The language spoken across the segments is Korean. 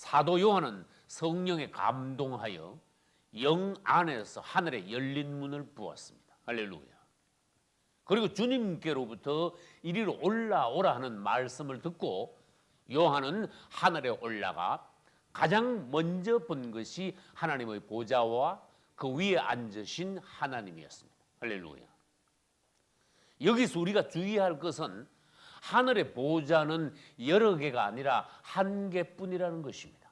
사도 요한은 성령에 감동하여 영 안에서 하늘에 열린 문을 보았습니다. 할렐루야. 그리고 주님께로부터 이리로 올라오라 하는 말씀을 듣고 요한은 하늘에 올라가 가장 먼저 본 것이 하나님의 보좌와 그 위에 앉으신 하나님이었습니다. 할렐루야. 여기서 우리가 주의할 것은 하늘의 보좌는 여러 개가 아니라 한 개뿐이라는 것입니다.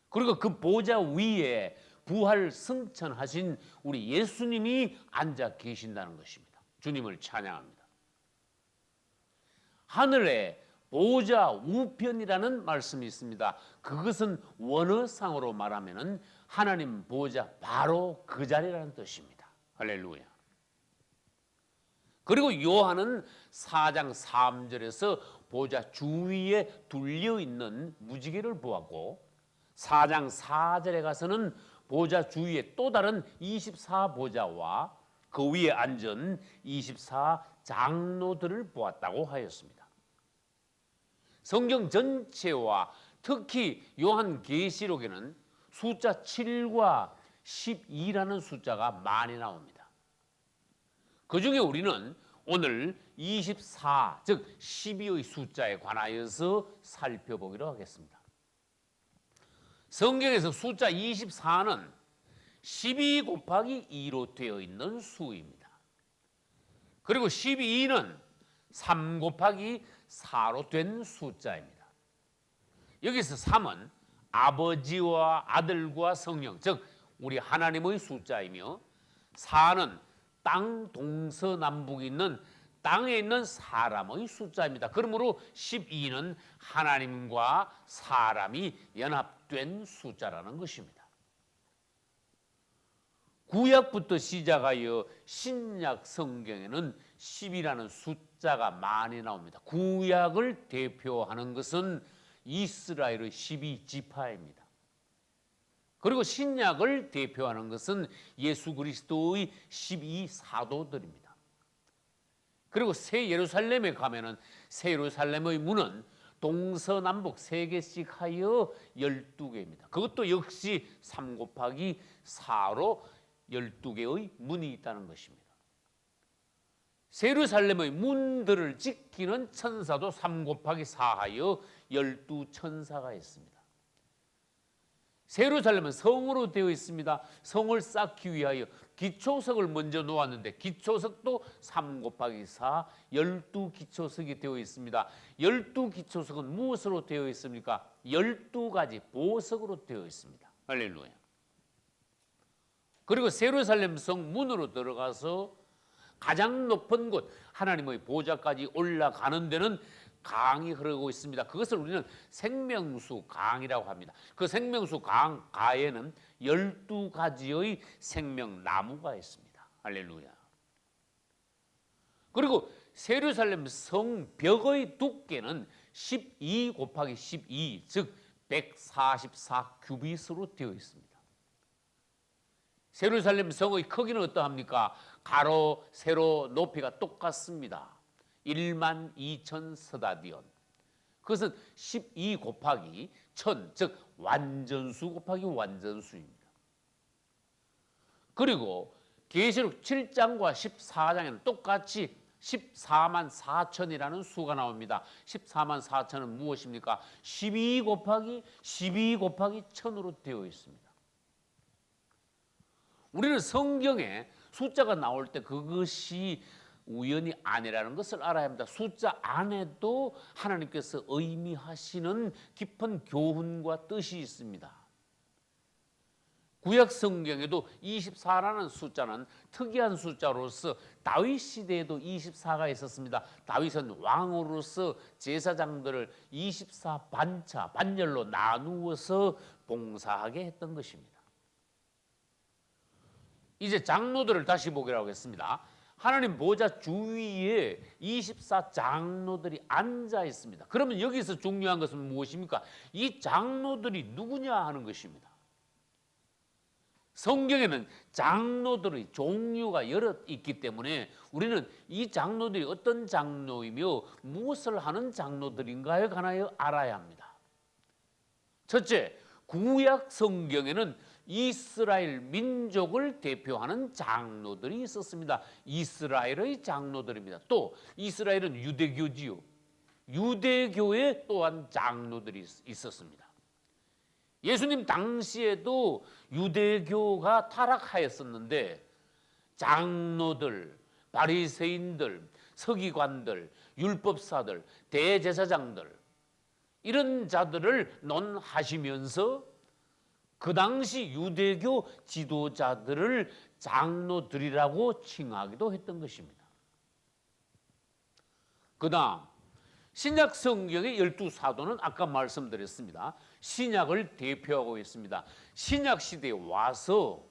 그리고 그 보좌 위에 부활 승천하신 우리 예수님이 앉아 계신다는 것입니다. 주님을 찬양합니다. 하늘에 보좌 우편이라는 말씀이 있습니다. 그것은 원어상으로 말하면 하나님 보좌 바로 그 자리라는 뜻입니다. 할렐루야. 그리고 요한은 4장 3절에서 보좌 주위에 둘려있는 무지개를 보았고 4장 4절에 가서는 보좌 주위에 또 다른 24보좌와 그 위에 앉은 24장로들을 보았다고 하였습니다. 성경 전체와 특히 요한계시록에는 숫자 7과 12라는 숫자가 많이 나옵니다. 그 중에 우리는 오늘 24, 즉 12의 숫자에 관하여서 살펴보기로 하겠습니다. 성경에서 숫자 24는 12 곱하기 2로 되어 있는 수입니다. 그리고 12는 3 곱하기 4로 된 숫자입니다. 여기서 3은 아버지와 아들과 성령, 즉 우리 하나님의 숫자이며 4는 땅 동서남북에 있는 땅에 있는 사람의 숫자입니다. 그러므로 12는 하나님과 사람이 연합된 숫자라는 것입니다. 구약부터 시작하여 신약 성경에는 10이라는 숫자가 많이 나옵니다. 구약을 대표하는 것은 이스라엘의 12지파입니다. 그리고 신약을 대표하는 것은 예수 그리스도의 12사도들입니다. 그리고 새 예루살렘에 가면은 새 예루살렘의 문은 동서남북 3개씩 하여 12개입니다. 그것도 역시 3 곱하기 4로 12개의 문이 있다는 것입니다. 새 예루살렘의 문들을 지키는 천사도 3 곱하기 4 하여 12천사가 있습니다. 새 예루살렘은 성으로 되어 있습니다. 성을 쌓기 위하여 기초석을 먼저 놓았는데 기초석도 3 곱하기 4, 12기초석이 되어 있습니다. 12기초석은 무엇으로 되어 있습니까? 12가지 보석으로 되어 있습니다. 할렐루야. 그리고 새 예루살렘 성 문으로 들어가서 가장 높은 곳 하나님의 보좌까지 올라가는 데는 강이 흐르고 있습니다. 그것을 우리는 생명수 강이라고 합니다. 그 생명수 가에는 12가지의 생명나무가 있습니다. 할렐루야. 그리고 새 예루살렘 성벽의 두께는 12 곱하기 12, 즉 144 큐빗으로 되어 있습니다. 새 예루살렘 성의 크기는 어떠합니까? 가로, 세로, 높이가 똑같습니다. 12,000 스타디온. 그것은 12 곱하기 1000, 즉 완전수 곱하기 완전수입니다. 그리고 계시록 7장과 14장에는 똑같이 14만 4천이라는 수가 나옵니다. 14만 4천은 무엇입니까? 12 곱하기 12 곱하기 1000으로 되어 있습니다. 우리는 성경에 숫자가 나올 때 그것이 우연이 아니라는 것을 알아야 합니다. 숫자 안에도 하나님께서 의미하시는 깊은 교훈과 뜻이 있습니다. 구약 성경에도 24라는 숫자는 특이한 숫자로서 다윗 시대에도 24가 있었습니다. 다윗은 왕으로서 제사장들을 24반차, 반열로 나누어서 봉사하게 했던 것입니다. 이제 장로들을 다시 보기로 하겠습니다. 하나님 보좌 주위에 24장로들이 앉아 있습니다. 그러면 여기서 중요한 것은 무엇입니까? 이 장로들이 누구냐 하는 것입니다. 성경에는 장로들의 종류가 여러 있기 때문에 우리는 이 장로들이 어떤 장로이며 무엇을 하는 장로들인가에 관하여 알아야 합니다. 첫째, 구약 성경에는 이스라엘 민족을 대표하는 장로들이 있었습니다. 이스라엘의 장로들입니다. 또 이스라엘은 유대교지요. 유대교에 또한 장로들이 있었습니다. 예수님 당시에도 유대교가 타락하였었는데 장로들, 바리새인들, 서기관들, 율법사들, 대제사장들 이런 자들을 논하시면서 그 당시 유대교 지도자들을 장로들이라고 칭하기도 했던 것입니다. 그 다음 신약 성경의 12사도는 아까 말씀드렸습니다. 신약을 대표하고 있습니다. 신약 시대에 와서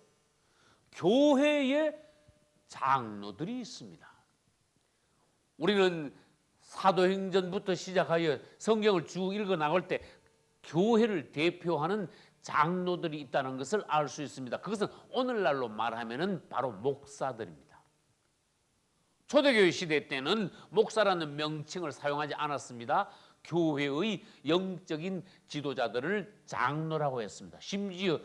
교회에 장로들이 있습니다. 우리는 사도행전부터 시작하여 성경을 쭉 읽어 나갈 때 교회를 대표하는 장로들이 있다는 것을 알 수 있습니다. 그것은 오늘날로 말하면 바로 목사들입니다. 초대교회 시대 때는 목사라는 명칭을 사용하지 않았습니다. 교회의 영적인 지도자들을 장로라고 했습니다. 심지어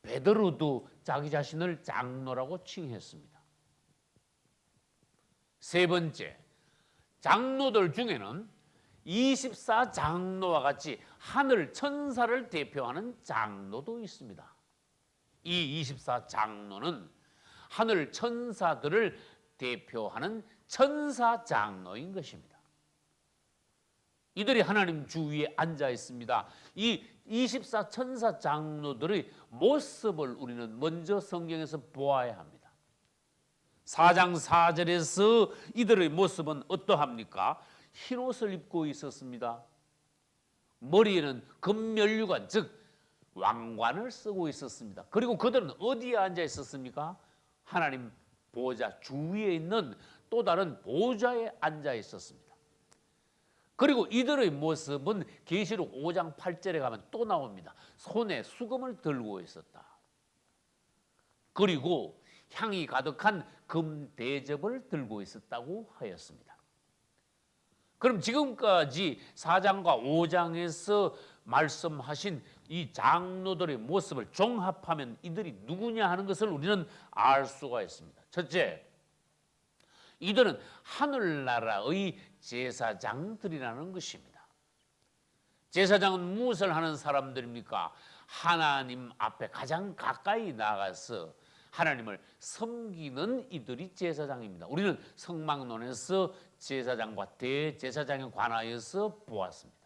베드로도 자기 자신을 장로라고 칭했습니다. 세 번째, 장로들 중에는 24장로와 같이 하늘 천사를 대표하는 장로도 있습니다. 이 24장로는 하늘 천사들을 대표하는 천사장로인 것입니다. 이들이 하나님 주위에 앉아 있습니다. 이 24천사장로들의 모습을 우리는 먼저 성경에서 보아야 합니다. 4장 4절에서 이들의 모습은 어떠합니까? 흰옷을 입고 있었습니다. 머리에는 금면류관, 즉 왕관을 쓰고 있었습니다. 그리고 그들은 어디에 앉아 있었습니까? 하나님 보좌 주위에 있는 또 다른 보좌에 앉아 있었습니다. 그리고 이들의 모습은 계시록 5장 8절에 가면 또 나옵니다. 손에 수금을 들고 있었다. 그리고 향이 가득한 금 대접을 들고 있었다고 하였습니다. 그럼 지금까지 4장과 5장에서 말씀하신 이 장로들의 모습을 종합하면 이들이 누구냐 하는 것을 우리는 알 수가 있습니다. 첫째, 이들은 하늘나라의 제사장들이라는 것입니다. 제사장은 무엇을 하는 사람들입니까? 하나님 앞에 가장 가까이 나가서 하나님을 섬기는 이들이 제사장입니다. 우리는 성막론에서 제사장과 대제사장에 관하여서 보았습니다.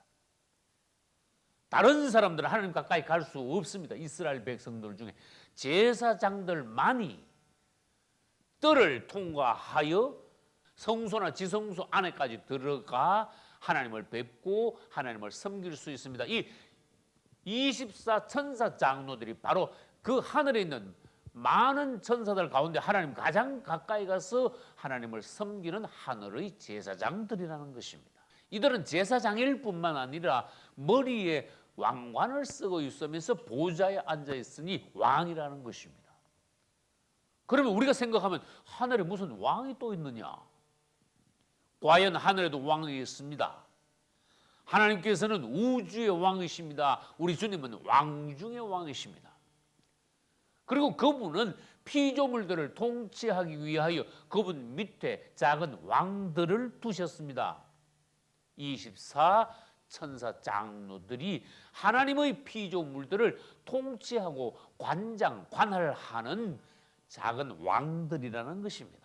다른 사람들은 하나님 가까이 갈 수 없습니다. 이스라엘 백성들 중에 제사장들만이 뜰을 통과하여 성소나 지성소 안에까지 들어가 하나님을 뵙고 하나님을 섬길 수 있습니다. 이 24천사 장로들이 바로 그 하늘에 있는 많은 천사들 가운데 하나님 가장 가까이 가서 하나님을 섬기는 하늘의 제사장들이라는 것입니다. 이들은 제사장일 뿐만 아니라 머리에 왕관을 쓰고 있으면서 보좌에 앉아 있으니 왕이라는 것입니다. 그러면 우리가 생각하면 하늘에 무슨 왕이 또 있느냐? 과연 하늘에도 왕이 있습니다. 하나님께서는 우주의 왕이십니다. 우리 주님은 왕 중의 왕이십니다. 그리고 그분은 피조물들을 통치하기 위하여 그분 밑에 작은 왕들을 두셨습니다. 24천사 장로들이 하나님의 피조물들을 통치하고 관할하는 작은 왕들이라는 것입니다.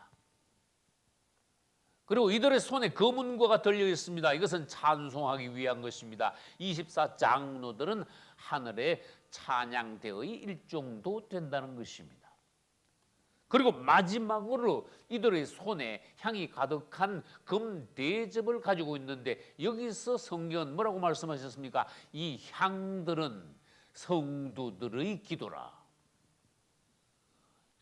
그리고 이들의 손에 검은고가 들려 있습니다. 이것은 찬송하기 위한 것입니다. 24장로들은 하늘의 찬양대의 일종도 된다는 것입니다. 그리고 마지막으로 이들의 손에 향이 가득한 금 대접을 가지고 있는데 여기서 성경은 뭐라고 말씀하셨습니까? 이 향들은 성도들의 기도라.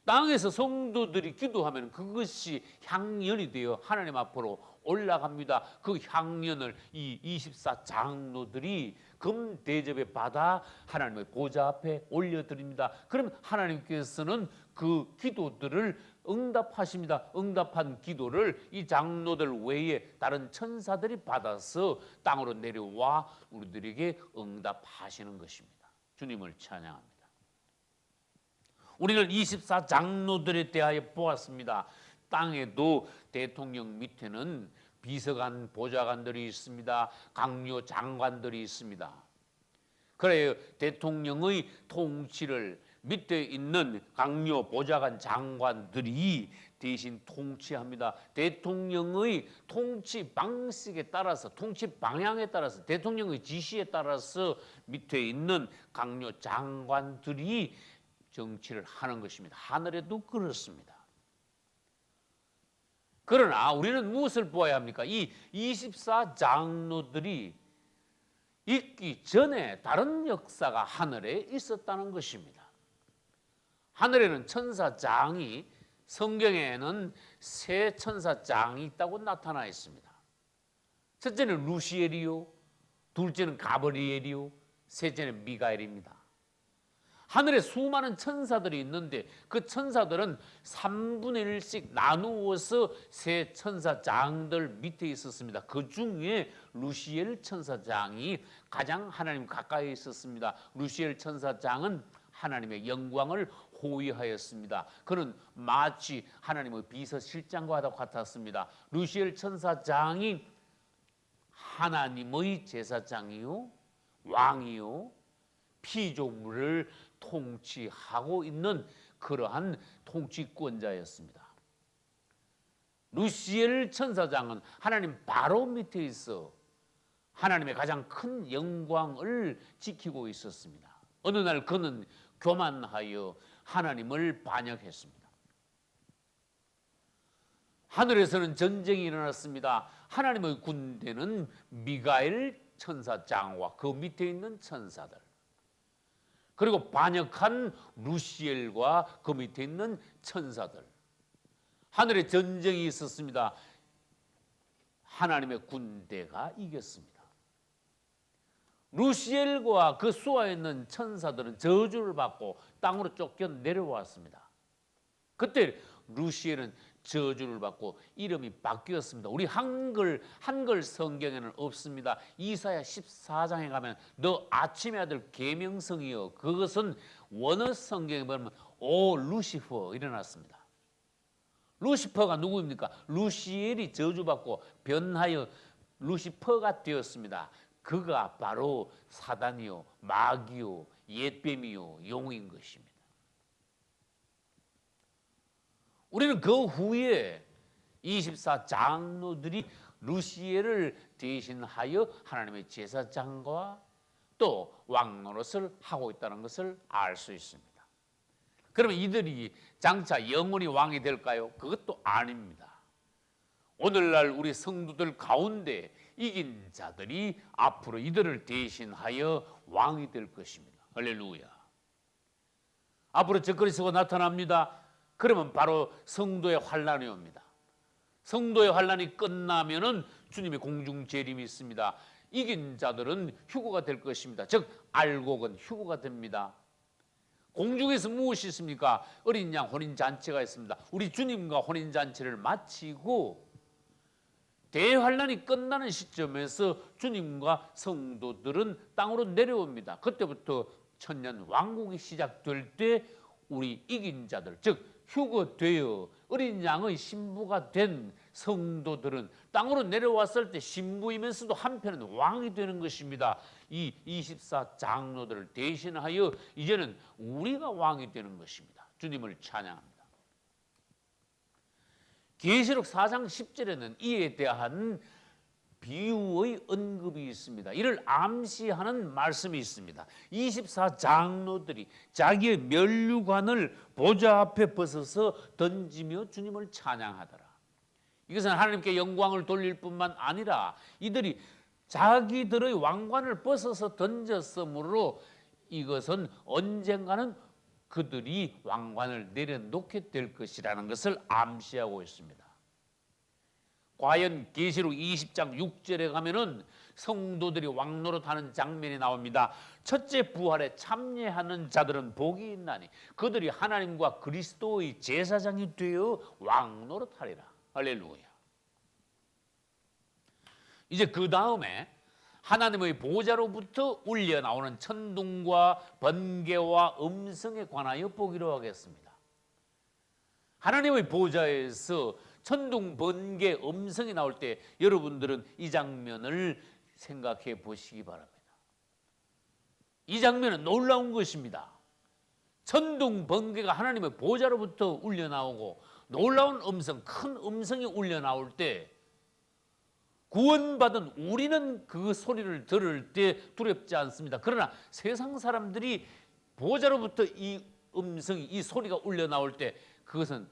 땅에서 성도들이 기도하면 그것이 향연이 되어 하나님 앞으로 올라갑니다. 그 향연을 이 24장로들이 금 대접에 받아 하나님의 보좌 앞에 올려드립니다. 그럼 하나님께서는 그 기도들을 응답하십니다. 응답한 기도를 이 장로들 외에 다른 천사들이 받아서 땅으로 내려와 우리들에게 응답하시는 것입니다. 주님을 찬양합니다. 우리는 24장로들에 대하여 보았습니다. 땅에도 대통령 밑에는 비서관, 보좌관들이 있습니다. 강요 장관들이 있습니다. 그래요. 대통령의 통치를 밑에 있는 강요, 보좌관, 장관들이 대신 통치합니다. 대통령의 통치 방식에 따라서, 통치 방향에 따라서, 대통령의 지시에 따라서 밑에 있는 강요, 장관들이 정치를 하는 것입니다. 하늘에도 그렇습니다. 그러나 우리는 무엇을 보아야 합니까? 이 24장로들이 있기 전에 다른 역사가 하늘에 있었다는 것입니다. 하늘에는 천사장이, 성경에는 세 천사장이 있다고 나타나 있습니다. 첫째는 루시엘이요, 둘째는 가브리엘이요, 셋째는 미가엘입니다. 하늘에 수많은 천사들이 있는데 그 천사들은 3분의 1씩 나누어서 세 천사장들 밑에 있었습니다. 그 중에 루시엘 천사장이 가장 하나님 가까이 있었습니다. 루시엘 천사장은 하나님의 영광을 호위하였습니다. 그는 마치 하나님의 비서실장과 같았습니다. 루시엘 천사장이 하나님의 제사장이요, 왕이요, 피조물을 통치하고 있는 그러한 통치권자였습니다. 루시엘 천사장은 하나님 바로 밑에 있어 하나님의 가장 큰 영광을 지키고 있었습니다. 어느 날 그는 교만하여 하나님을 반역했습니다. 하늘에서는 전쟁이 일어났습니다. 하나님의 군대는 미가엘 천사장과 그 밑에 있는 천사들, 그리고 반역한 루시엘과 그 밑에 있는 천사들, 하늘에 전쟁이 있었습니다. 하나님의 군대가 이겼습니다. 루시엘과 그 수하에 있는 천사들은 저주를 받고 땅으로 쫓겨 내려왔습니다. 그때 루시엘은 저주를 받고 이름이 바뀌었습니다. 우리 한글 성경에는 없습니다. 이사야 14장에 가면 너 아침의 아들 계명성이여, 그것은 원어 성경에 보면 오 루시퍼 일어났습니다. 루시퍼가 누구입니까? 루시엘이 저주받고 변하여 루시퍼가 되었습니다. 그가 바로 사단이요, 마귀요, 옛뱀이요, 용인 것입니다. 우리는 그 후에 24장로들이 루시엘을 대신하여 하나님의 제사장과 또 왕 노릇을 하고 있다는 것을 알 수 있습니다. 그러면 이들이 장차 영원히 왕이 될까요? 그것도 아닙니다. 오늘날 우리 성도들 가운데 이긴 자들이 앞으로 이들을 대신하여 왕이 될 것입니다. 할렐루야. 앞으로 적그리스도가 나타납니다. 그러면 바로 성도의 환란이 옵니다. 성도의 환란이 끝나면은 주님의 공중 재림이 있습니다. 이긴 자들은 휴거가 될 것입니다. 즉 알곡은 휴거가 됩니다. 공중에서 무엇이 있습니까? 어린 양 혼인잔치가 있습니다. 우리 주님과 혼인잔치를 마치고 대환란이 끝나는 시점에서 주님과 성도들은 땅으로 내려옵니다. 그때부터 천년 왕국이 시작될 때 우리 이긴 자들, 즉 휴거되어 어린 양의 신부가 된 성도들은 땅으로 내려왔을 때 신부이면서도 한편은 왕이 되는 것입니다. 이 24장로들을 대신하여 이제는 우리가 왕이 되는 것입니다. 주님을 찬양합니다. 계시록 4장 10절에는 이에 대한 비유의 언급이 있습니다. 이를 암시하는 말씀이 있습니다. 24장로들이 자기의 면류관을 보좌 앞에 벗어서 던지며 주님을 찬양하더라. 이것은 하나님께 영광을 돌릴 뿐만 아니라 이들이 자기들의 왕관을 벗어서 던졌으므로 이것은 언젠가는 그들이 왕관을 내려놓게 될 것이라는 것을 암시하고 있습니다. 과연 계시록 20장 6절에 가면은 성도들이 왕노릇하는 장면이 나옵니다. 첫째 부활에 참여하는 자들은 복이 있나니 그들이 하나님과 그리스도의 제사장이 되어 왕노릇하리라. 할렐루야. 이제 그 다음에 하나님의 보좌로부터 울려 나오는 천둥과 번개와 음성에 관하여 보기로 하겠습니다. 하나님의 보좌에서 천둥, 번개, 음성이 나올 때 여러분들은 이 장면을 생각해 보시기 바랍니다. 이 장면은 놀라운 것입니다. 천둥, 번개가 하나님의 보좌로부터 울려 나오고 놀라운 음성, 큰 음성이 울려 나올 때 구원받은 우리는 그 소리를 들을 때 두렵지 않습니다. 그러나 세상 사람들이 보좌로부터 이 음성이, 이 소리가 울려 나올 때 그것은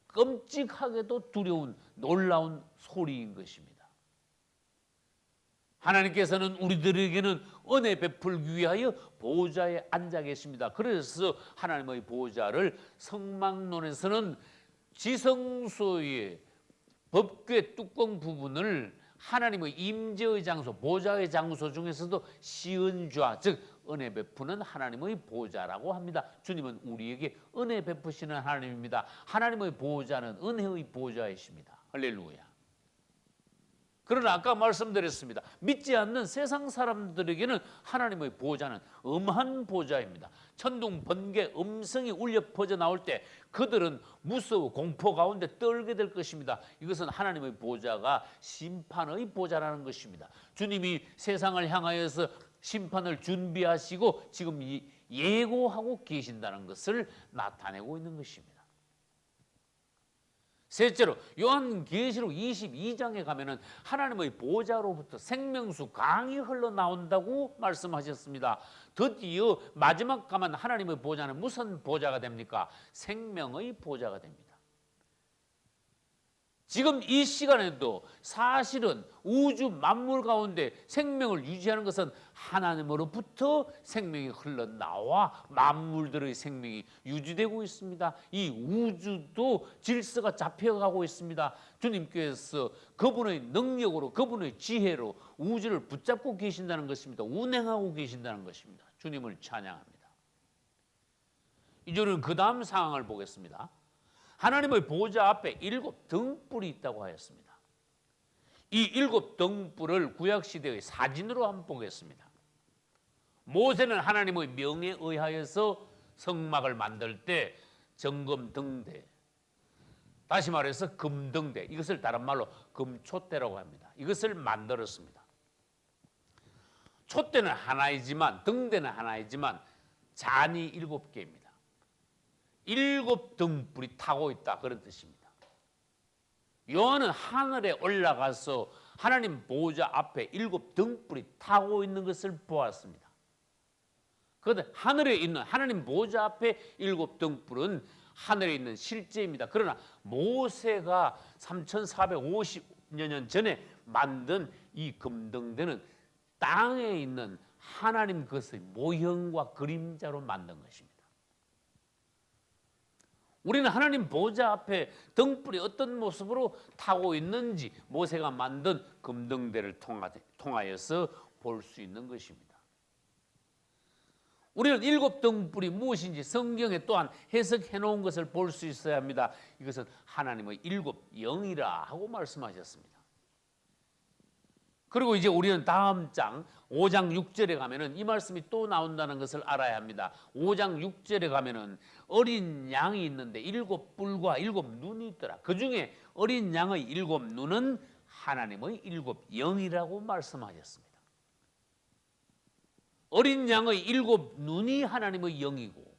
끔찍하게도 두려운 놀라운 소리인 것입니다. 하나님께서는 우리들에게는 은혜 베풀기 위하여 보좌에 앉아 계십니다. 그래서 하나님의 보좌를 성막론에서는 지성소의 법궤 뚜껑 부분을 하나님의 임재의 장소, 보좌의 장소 중에서도 시은좌, 즉 은혜 베푸는 하나님의 보좌라고 합니다. 주님은 우리에게 은혜 베푸시는 하나님입니다. 하나님의 보좌는 은혜의 보좌이십니다. 할렐루야. 그러나 아까 말씀드렸습니다. 믿지 않는 세상 사람들에게는 하나님의 보좌는 엄한 보좌입니다. 천둥, 번개, 음성이 울려 퍼져 나올 때 그들은 무서워 공포 가운데 떨게 될 것입니다. 이것은 하나님의 보좌가 심판의 보좌라는 것입니다. 주님이 세상을 향하여서 심판을 준비하시고 지금 예고하고 계신다는 것을 나타내고 있는 것입니다. 셋째로 요한계시록 22장에 가면은 하나님의 보좌로부터 생명수 강이 흘러나온다고 말씀하셨습니다. 드디어 마지막 가면 하나님의 보좌는 무슨 보좌가 됩니까? 생명의 보좌가 됩니다. 지금 이 시간에도 사실은 우주 만물 가운데 생명을 유지하는 것은 하나님으로부터 생명이 흘러나와 만물들의 생명이 유지되고 있습니다. 이 우주도 질서가 잡혀가고 있습니다. 주님께서 그분의 능력으로, 그분의 지혜로 우주를 붙잡고 계신다는 것입니다. 운행하고 계신다는 것입니다. 주님을 찬양합니다. 이제는 그 다음 상황을 보겠습니다. 하나님의 보좌 앞에 7 등불이 있다고 하였습니다. 이 7 등불을 구약시대의 사진으로 한번 보겠습니다. 모세는 하나님의 명에 의하여서 성막을 만들 때 정금등대, 다시 말해서 금등대, 이것을 다른 말로 금촛대라고 합니다. 이것을 만들었습니다. 촛대는 하나이지만, 등대는 하나이지만 잔이 7개입니다. 7 등불이 타고 있다, 그런 뜻입니다. 요한은 하늘에 올라가서 하나님 보좌 앞에 7 등불이 타고 있는 것을 보았습니다. 그런데 하늘에 있는 하나님 보좌 앞에 7 등불은 하늘에 있는 실제입니다. 그러나 모세가 3450여 년 전에 만든 이 금등대는 땅에 있는 하나님 것의 모형과 그림자로 만든 것입니다. 우리는 하나님 보좌 앞에 등불이 어떤 모습으로 타고 있는지 모세가 만든 금등대를 통하여서 볼 수 있는 것입니다. 우리는 7 등불이 무엇인지 성경에 또한 해석해 놓은 것을 볼 수 있어야 합니다. 이것은 하나님의 7 영이라 하고 말씀하셨습니다. 그리고 이제 우리는 다음 장 5장 6절에 가면은 이 말씀이 또 나온다는 것을 알아야 합니다. 5장 6절에 가면은 어린 양이 있는데 7 뿔과 7 눈이 있더라. 그 중에 어린 양의 7 눈은 하나님의 7 영이라고 말씀하셨습니다. 어린 양의 7 눈이 하나님의 영이고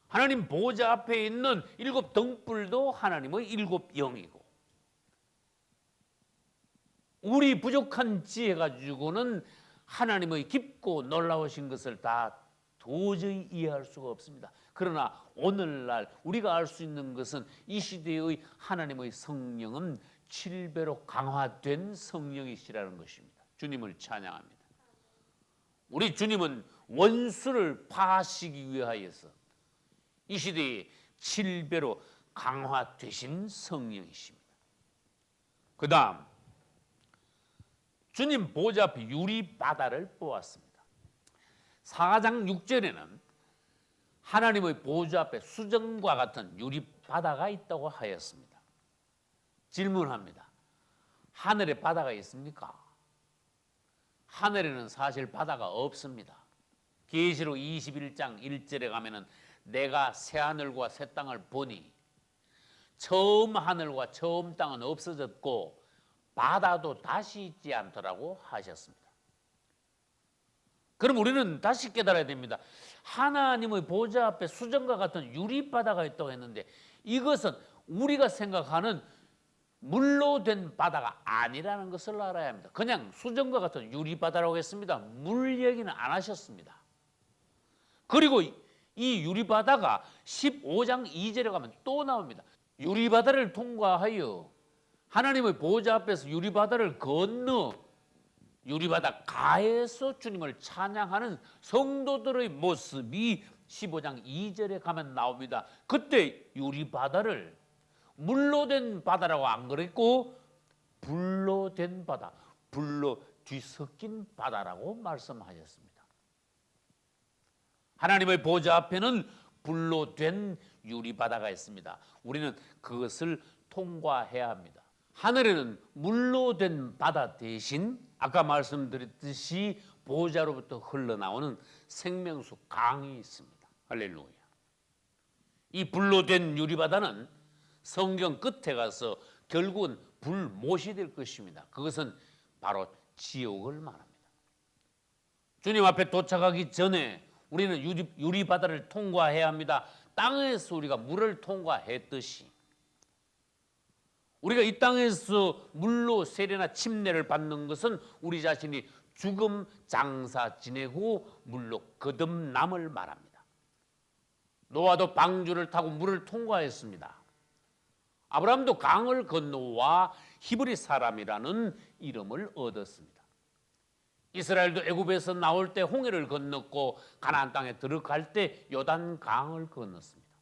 하나님 보좌 앞에 있는 7 등불도 하나님의 7 영이고 우리 부족한 지혜 가지고는 하나님의 깊고 놀라우신 것을 다 도저히 이해할 수가 없습니다. 그러나 오늘날 우리가 알 수 있는 것은 이 시대의 하나님의 성령은 7배로 강화된 성령이시라는 것입니다. 주님을 찬양합니다. 우리 주님은 원수를 파하시기 위하여서 이 시대에 7배로 강화되신 성령이십니다. 그 다음 주님 보좌 앞에 유리바다를 보았습니다. 4장 6절에는 하나님의 보좌 앞에 수정과 같은 유리바다가 있다고 하였습니다. 질문합니다. 하늘에 바다가 있습니까? 하늘에는 사실 바다가 없습니다. 계시록 21장 1절에 가면은 내가 새 하늘과 새 땅을 보니 처음 하늘과 처음 땅은 없어졌고 바다도 다시 있지 않더라고 하셨습니다. 그럼 우리는 다시 깨달아야 됩니다. 하나님의 보좌 앞에 수정과 같은 유리바다가 있다고 했는데 이것은 우리가 생각하는 물로 된 바다가 아니라는 것을 알아야 합니다. 그냥 수정과 같은 유리바다라고 했습니다. 물 얘기는 안 하셨습니다. 그리고 이 유리바다가 15장 2절에 가면 또 나옵니다. 유리바다를 통과하여 하나님의 보좌 앞에서 유리바다를 건너 유리바다 가에서 주님을 찬양하는 성도들의 모습이 15장 2절에 가면 나옵니다. 그때 유리바다를 물로 된 바다라고 안 그랬고 불로 된 바다, 불로 뒤섞인 바다라고 말씀하셨습니다. 하나님의 보좌 앞에는 불로 된 유리바다가 있습니다. 우리는 그것을 통과해야 합니다. 하늘에는 물로 된 바다 대신 아까 말씀드렸듯이 보좌로부터 흘러나오는 생명수 강이 있습니다. 할렐루야. 이 불로 된 유리바다는 성경 끝에 가서 결국은 불못이 될 것입니다. 그것은 바로 지옥을 말합니다. 주님 앞에 도착하기 전에 우리는 유리바다를 통과해야 합니다. 땅에서 우리가 물을 통과했듯이 우리가 이 땅에서 물로 세례나 침례를 받는 것은 우리 자신이 죽음 장사 지내고 물로 거듭남을 말합니다. 노아도 방주를 타고 물을 통과했습니다. 아브라함도 강을 건너와 히브리 사람이라는 이름을 얻었습니다. 이스라엘도 애굽에서 나올 때 홍해를 건넜고 가나안 땅에 들어갈 때 요단 강을 건넜습니다.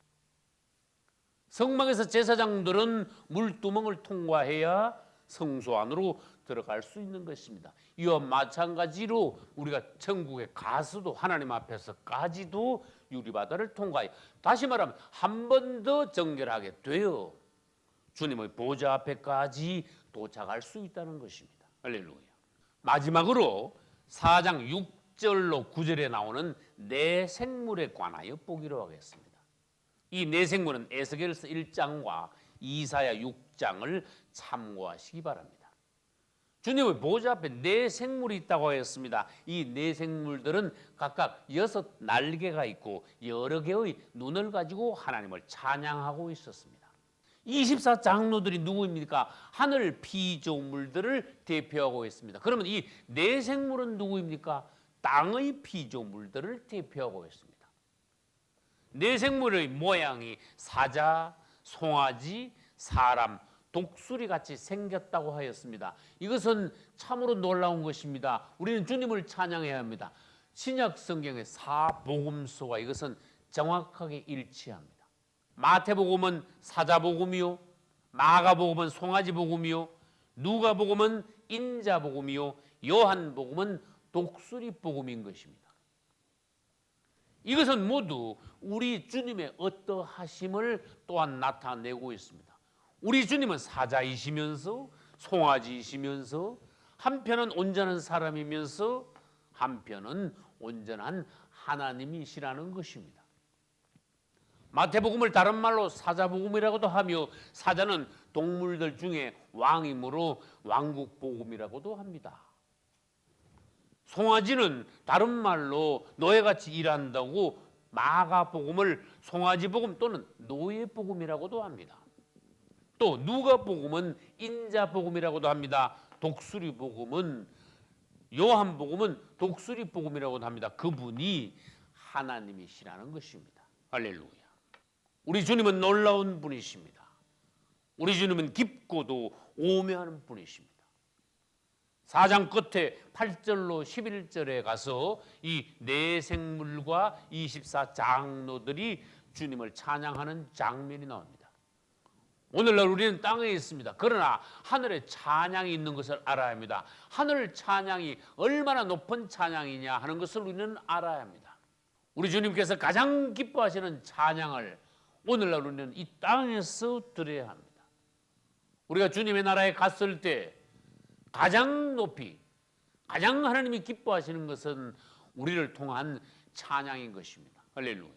성막에서 제사장들은 물두멍을 통과해야 성소 안으로 들어갈 수 있는 것입니다. 이와 마찬가지로 우리가 천국에 가서도 하나님 앞에서까지도 유리바다를 통과해 다시 말하면 한 번 더 정결하게 되어 주님의 보좌 앞에까지 도착할 수 있다는 것입니다. 할렐루야. 마지막으로 4장 6절로 9절에 나오는 내 생물에 관하여 보기로 하겠습니다. 이 내 생물은 에스겔서 1장과 이사야 6장을 참고하시기 바랍니다. 주님의 보좌 앞에 네 생물이 있다고 하였습니다. 이 네 생물들은 각각 6 날개가 있고 여러 개의 눈을 가지고 하나님을 찬양하고 있었습니다. 24 장로들이 누구입니까? 하늘 피조물들을 대표하고 있습니다. 그러면 이 네 생물은 누구입니까? 땅의 피조물들을 대표하고 있습니다. 네 생물의 모양이 사자, 송아지, 사람, 독수리 같이 생겼다고 하였습니다. 이것은 참으로 놀라운 것입니다. 우리는 주님을 찬양해야 합니다. 신약 성경의 사복음서와 이것은 정확하게 일치합니다. 마태복음은 사자복음이요, 마가복음은 송아지복음이요, 누가복음은 인자복음이요, 요한복음은 독수리복음인 것입니다. 이것은 모두 우리 주님의 어떠하심을 또한 나타내고 있습니다. 우리 주님은 사자이시면서 송아지이시면서 한편은 온전한 사람이면서 한편은 온전한 하나님이시라는 것입니다. 마태복음을 다른 말로 사자복음이라고도 하며 사자는 동물들 중에 왕이므로 왕국복음이라고도 합니다. 송아지는 다른 말로 노예같이 일한다고 마가복음을 송아지복음 또는 노예복음이라고도 합니다. 또 누가복음은 인자복음이라고도 합니다. 독수리복음은 요한복음은 독수리복음이라고도 합니다. 그분이 하나님이시라는 것입니다. 할렐루야. 우리 주님은 놀라운 분이십니다. 우리 주님은 깊고도 오묘한 분이십니다. 4장 끝에 8절로 11절에 가서 이 네 생물과 24 장로들이 주님을 찬양하는 장면이 나옵니다. 오늘날 우리는 땅에 있습니다. 그러나 하늘에 찬양이 있는 것을 알아야 합니다. 하늘 찬양이 얼마나 높은 찬양이냐 하는 것을 우리는 알아야 합니다. 우리 주님께서 가장 기뻐하시는 찬양을 오늘날 우리는 이 땅에서 드려야 합니다. 우리가 주님의 나라에 갔을 때 가장 높이 가장 하나님이 기뻐하시는 것은 우리를 통한 찬양인 것입니다. 할렐루야.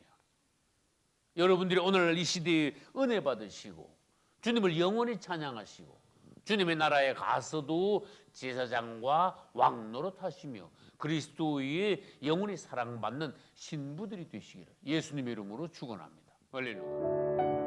여러분들이 오늘 이 시대에 은혜 받으시고 주님을 영원히 찬양하시고 주님의 나라에 가서도 제사장과 왕 노릇하시며 그리스도의 영원히 사랑받는 신부들이 되시기를 예수님의 이름으로 축원합니다. 할렐루야.